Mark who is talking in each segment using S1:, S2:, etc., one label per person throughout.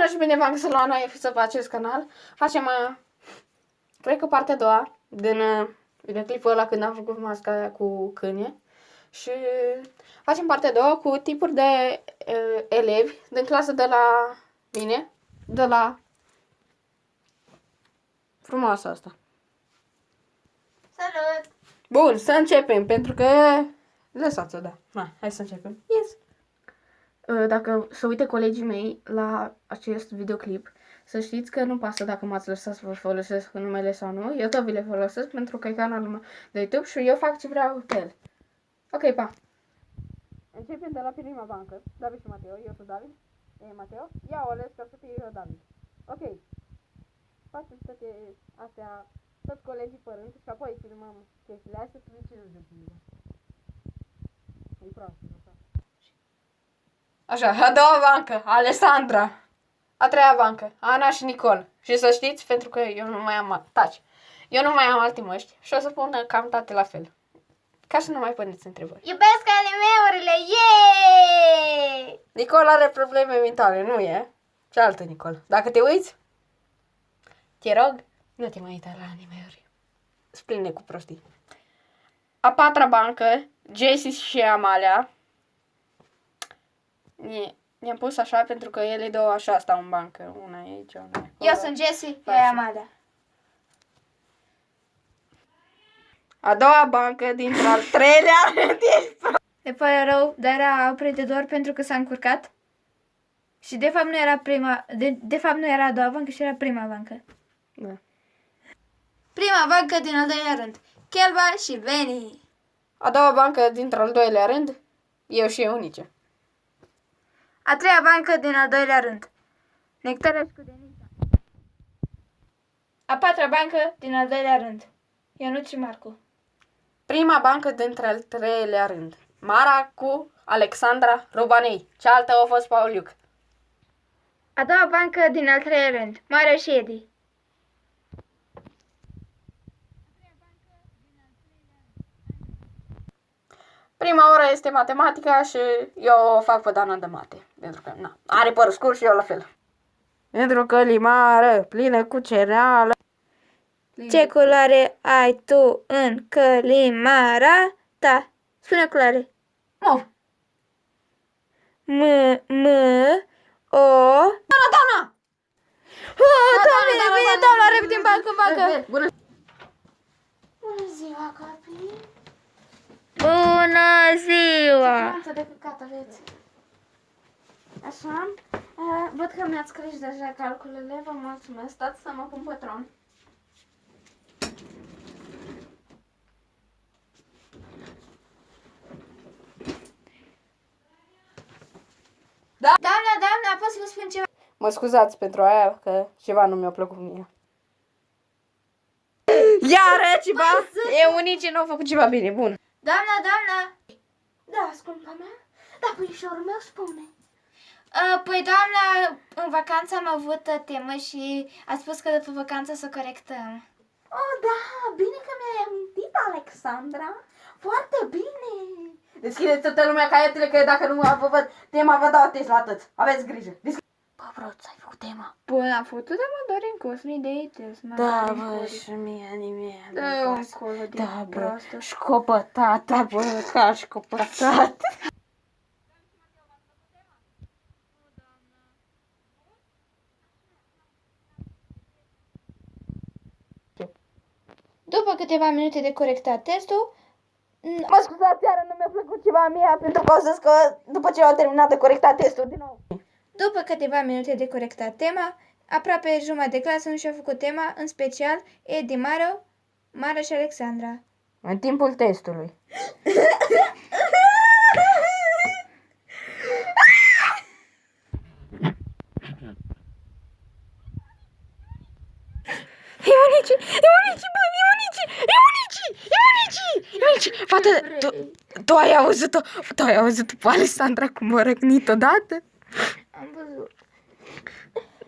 S1: Bună și bine v-am găsit la noi pe acest canal. Facem, cred că partea a doua din videoclipul ăla când am făcut masca aia cu câine. Și facem partea a doua cu tipuri de elevi din clasă de la mine, de la frumoasa asta.
S2: Salut!
S1: Bun, să începem, pentru că lăsați-o, da. Hai să începem. Yes! Dacă se uite colegii mei la acest videoclip, să știți că nu pasă dacă m-ați lăsat să vă folosesc numele sau nu. Eu tot vi le folosesc pentru că e canalul meu de YouTube și eu fac ce vreau pe el. Ok, pa! Începem de la prima bancă. David și Mateo. Eu sunt David. E Mateo. Ia o ales ca să fie eu David. Ok. Facem toate astea, tot colegii părând și apoi filmăm chestiile astea să vedem ce nu de e proastă, așa. Așa, a doua bancă, Alessandra. A treia bancă, Ana și Nicol. Și să știți, pentru că eu nu mai am... Taci! Eu nu mai am alte măști și o să pun cam toate la fel. Ca să nu mai puneți întrebări.
S2: Iubesc animeurile! Yeee!
S1: Nicol are probleme mentale, nu e? Cealaltă Nicol. Dacă te uiți, te rog, nu te mai uita la animeuri. Spline cu prostii. A patra bancă, Jessie și Amalia. Ne-am pus așa pentru că ele două așa stau în bancă. Una e aici, una e acolo.
S2: Eu sunt Jessie, eu e Amalia.
S1: A doua bancă dintre al treilea rând ești.
S2: Ne pare rău, dar era oprite doar pentru că s-a încurcat. Și de fapt nu era prima, de fapt nu era a doua bancă și era prima bancă.
S1: Da.
S2: Prima bancă din al doilea rând, Kelba și Veni.
S1: A doua bancă dintre al doilea rând, eu și Eunice.
S2: A treia bancă din al doilea rând, Nectaria și cu Denisa. A patra bancă din al doilea rând, Ionuț și Marcu.
S1: Prima bancă dintre al treilea rând, Mara cu Alexandra Rubanei. Cealaltă a fost Pauliuc.
S2: A doua bancă din al treilea rând, Mario și Edi.
S1: Prima oră este matematica și eu o fac pe Dana de mate. Pentru că, are păr scurt și eu la fel. Pentru că limară plină cu cereală.
S2: Ce culoare ai tu în călimara ta? Spune culoare.
S1: Mov.
S2: O.
S1: Doamna!
S2: Doamne, vine doamna, repede în bancă, în bancă.
S1: Bună
S2: ziua, copii. Bună ziua.
S1: de căcat aveți. Așa. Văd că mi-ați scris deja calculele. Vă mulțumesc. Stați să mă pun pătron. Da?
S2: Doamna, pot să vă spun ceva?
S1: Mă scuzați pentru aia că ceva nu mi-a plăcut mie. Iară ceva! Eunice nu a făcut ceva bine, bun.
S2: Doamna.
S3: Da, scumpa mea. Da, puișorul meu spune.
S2: Păi doamna, în vacanță am avut temă și a spus că după vacanță să corectăm.
S3: Oh, da, bine că mi-ai amintit, Alexandra. Foarte bine.
S1: Deschideți toată lumea caietele că dacă nu vă văd tema, vă dau test la toți. Aveți grijă.
S3: Bă, Vroț, ai făcut tema.
S2: Bun, am făcut Dorin Cosmi de test.
S1: Da, bă, și mie nimic.
S2: Dă un colo din
S1: Da, bă,
S2: proastă.
S1: școpătata, bă, ca școpătata.
S2: După câteva minute de corectat testul,
S1: Mă scuzați, iară, nu mi-a plăcut ceva mie, pentru că au zis că după ce au terminat de corectat testul din nou.
S2: după câteva minute de corectat tema, aproape jumătate de clasă nu și-a făcut tema, în special Edi, Mara și Alexandra.
S1: În timpul testului. Eunice! Fată, tu ai auzit-o pe Alessandra cum a răcnit odată?
S2: Am văzut.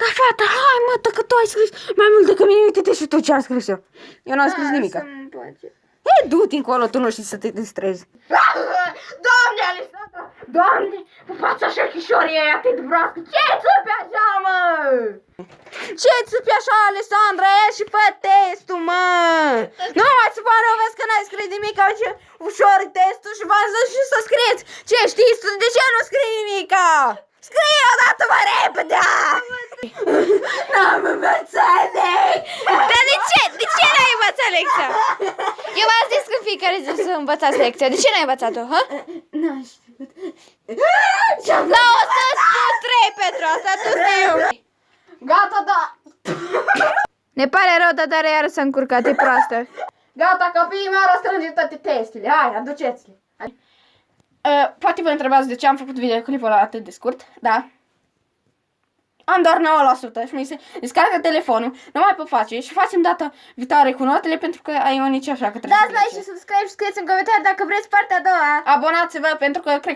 S1: Da, fata, hai mă, că tu ai scris mai mult decât mine, uite-te și tu ce am scris eu. Eu n-am scris nimic.
S2: Să-mi place.
S1: Du-te încolo, tu nu știi să te distrezi. Doamne, Alessandra! Doamne, cu fața așa chișorie aia atât broască, ce ți pe așa, mă? Ce-ți pe așa, Alessandra? Ia și fă testul, mă! Nu mai se pare, vezi că n-ai scris nimic, ce ușor e testul și v-am zis și să scrieți. Ce știți tu? De ce nu scrii nimica? Scrie odată mai repede! N-am învățat lecția!
S2: Dar de ce? De ce n-ai învățat lecția? Eu v-am zis că în fiecare zi să învățați lecția. De ce n-ai învățat-o, ha?
S3: N-am știut.
S2: Da, o să spun 3 pentru asta, tu știu.
S1: Gata, da!
S2: Ne pare rău, dar Dara iară s-a încurcat, e proastă.
S1: Gata, copiii mei, răstrânge toate testele. Hai, aduceți-le. Poate vă întrebați de ce am făcut videoclipul ăla atât de scurt, da? Am doar 9% și mi se descarcă telefonul, nu mai pot face și facem data viitoare cu notele pentru că ai o nici așa că trebuie
S2: Dați
S1: să
S2: like și subscribe și scrieți în comentarii dacă vreți partea a doua.
S1: Abonați-vă pentru că cred că